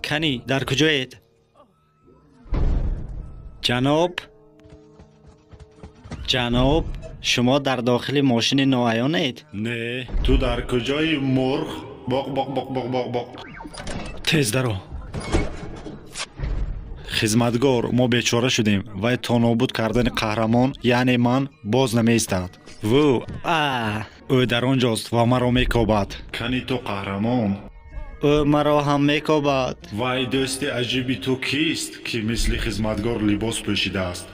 کنی در کجایید؟ جناب شما در داخل ماشین نوعیانید؟ نه تو در کجای مرغ؟ باق باق باق باق باق باق. تیز درو. خدمتگار ما بیچاره شدیم و تا نابود کردن قهرمان یعنی من باز نمیستد. وو او در آنجاست و مرا میکوبد. کنی تو قهرمان؟ او مرا هم میکوبد. وای دوست عجیبی تو کیست که مثل خدمتگار لباس پوشیده است؟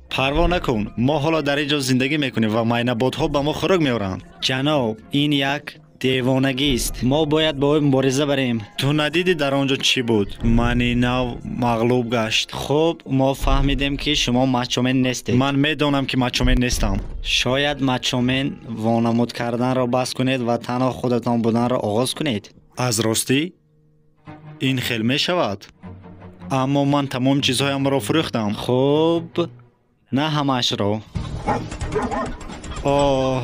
پروا نکن، ما حالا در اینجا زندگی میکنیم و مینبات‌ها به ما خوراک میارند. جناب این یک دیوانگی است، ما باید با او مبارزه بریم. تو ندیدی در آنجا چی بود؟ منی نو مغلوب گشت. خب ما فهمیدیم که شما مچومن نیستید. من میدونم که مچومن نیستم. شاید مچومن وانمود کردن را بس کنید و تنها خودتان بودن را آغاز کنید. از راستی این خیلی می شود، اما من تمام چیزهایم را فروختم. خب نه همش را.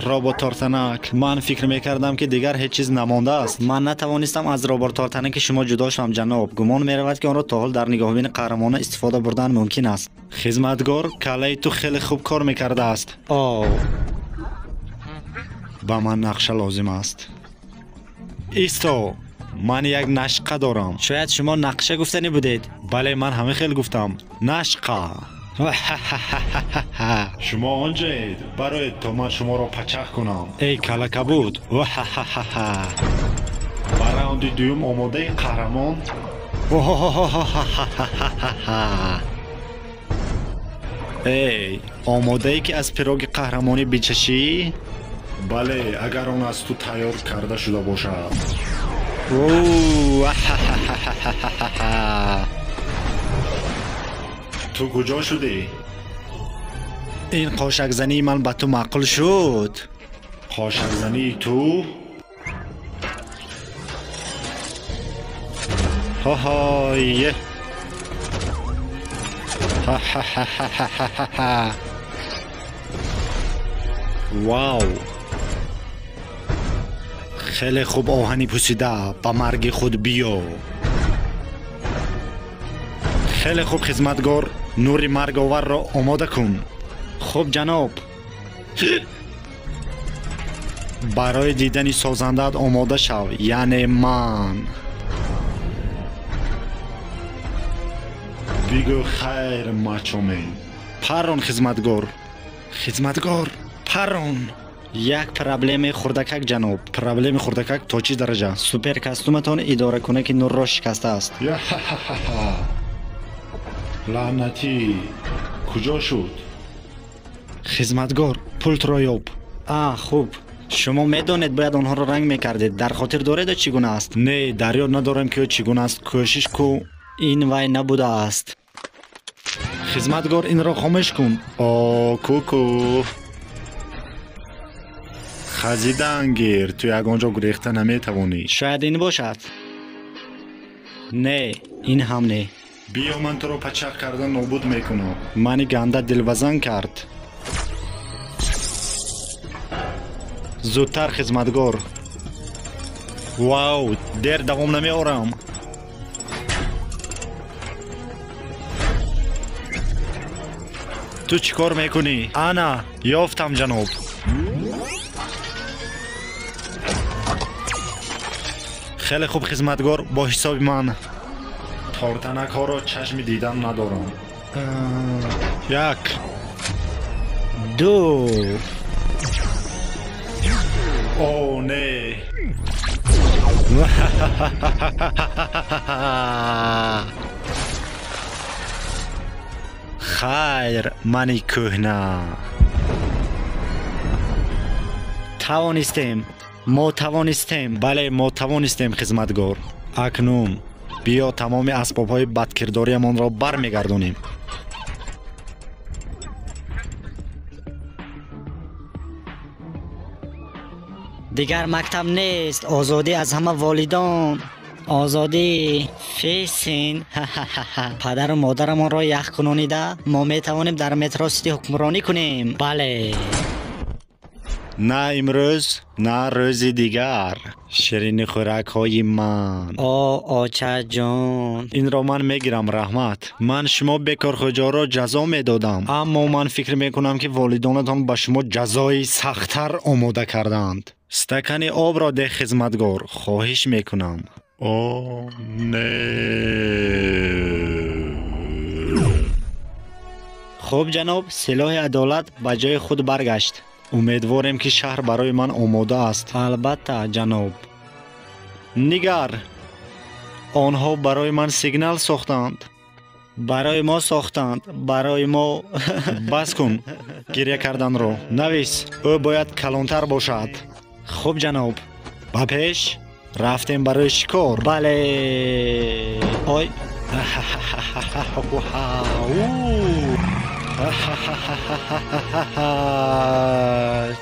رابط تارتنک، من فکر میکردم که دیگر هیچ چیز نمانده است. من نتوانستم از رابط تارتنک شما جدا شوم جناب. گمان میرود که آن را تا حال در نگاهبین قهرمان استفاده بردن ممکن است. خدمتگار کله تو خیلی خوب کار میکرده است. با من نقشه لازم است. ایستو، من یک نشقه دارم. شاید شما نقشه گفتنی بودید. بله من همه خیلی گفتم نشقه. شما آنجایید برای تا من شما را پچخ کنم. ای کلکه بود. برای راوند دوم آماده قهرمان. ای آماده ای که از پیروگ قهرمانی بچشی؟ بله اگر آن از تو تیار کرده شده باشد. تو کجا شدی؟ این قاشق زنی من به تو معقول شد. قاشق زنی تو؟ هاهای واو خیلی خوب آهنی پوسیده، با مرگ خود بیا. خیلی خوب خدمتگار، نور مرگ آور را آماده کن. خب جناب. برای دیدن سازندت آماده شو، یعنی من. بگو خیر مچومن. پرون خدمتگار. خدمتگار پرون. یک پرابلم خردکک جناب. پرابلم خردکک تا چی درجه؟ سوپر کاستومتان اداره کنه که نور را شکسته است. لعنتی کجا شد؟ خدمتگار پولت را یاب. خوب شما میدانید باید آنها را رنگ میکردید. در خاطر دارید چگونه است؟ نه در یاد ندارم که چگونه است. کوشش کو. این وای نبوده است. خدمتگار این را خاموش کن. کوکو خزیدن گیر، تو یک آنجا گریخته نمیتوانی. شاید این باشد. نه این هم نه. بیا من تو رو پچق کردن نابود میکنم. منی گنده دلوزن کرد. زودتر خدمتگار. واو دیر دوام نمیارم. تو چی کار میکنی؟ انا یافتم جناب. خیلی خوب خدمتگار، با حساب من تارتنک ها را چشم دیدن ندارم. یک دو. او نه. خیر منی کهنه. توانستیم. ما توانستیم. بله ما توانستیم خدمتگار. اکنون بیا تمام اسباب های بدکرداری من را برمیگردونیم. دیگر مکتب نیست، آزادی از همه والدان. آزادی فیسین. پدر و مادرمان را یخ کنانیده ما می توانیم در مترو سیتی حکمرانی کنیم. بله نه امروز نه روز دیگر. شیرین خوراک های من. آچه جان، این را من میگیرم. رحمت، من شما بیکار خجا را جزا میدادم، اما من فکر میکنم که والدانتان به شما جزای سختتر آماده کردند. استکان آب را ده خدمتگار، خواهش میکنم. نه. خب جناب، سلاح عدالت به جای خود برگشت. امیدوارم که شهر برای من آماده است. البته جناب. نگر، آنها برای من سیگنال ساختند. برای ما ساختند. برای ما. بس کن گریه کردن رو. نویس او باید کلانتر باشد. خب جناب، با پیش رفتیم برای شکار. بله. آی.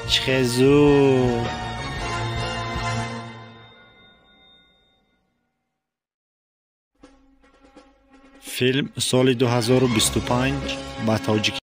چه زود. فیلم سال 2025 با تاجیکی